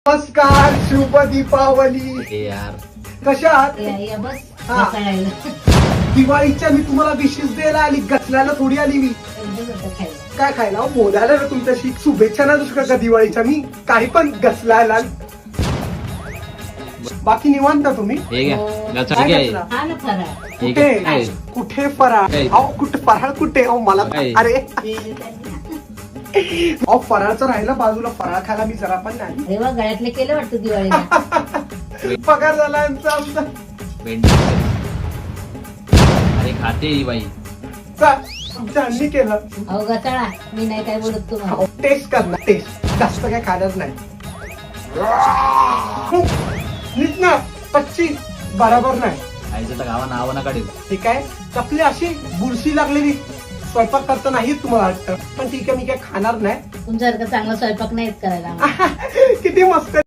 नमस्कार, शुभ दीपावली. यार कशा आहात? या बस हा. खायला दिवाळीच्या मी तुम्हाला विशेष द्यायला आली, गचल्याला थोडी आली मी. काय खायला? अहो, बोलायला ना तुमच्याशी शुभेच्छा ना दुसऱ्या का दिवाळीच्या. मी काही पण गचलायला. बाकी निवांत तुम्ही? हे घ्या हो. गचला काय घ्या. गचला? हा ना फराळ हे कुठे घ्या. काय? कुठे फराळ? काय? अहो कुठे फराळ कुठे? अहो मला काय? अरे हे अहो फराळचं राहिलं बाजूला, फराळ खायला मी जरा पण नाही. अरे वा, गळ्यातले केलं वाटतं दिवाळीला. पगार झाला आमचा. भेंडी. अरे खाते ही बाई. आमच्या हल्ली केलं. अहो गचाळा, मी नाही काय बोलत तुम्हाला. टेस्ट करणार, टेस्ट जास्त काय खाणार नाही. नीट ना कच्ची बरोबर नाही. खायचं तर गावा नाव नका ठेवू. ठीक आहे, आपली अशी बुरशी लागलेली स्वयंपाक करता नाही तुम्हाला वाटतं, पण ठीक आहे मी काय खाणार नाही. तुमच्यासारखं चांगला स्वयंपाक नाहीत करायला आम्हाला. किती मस्त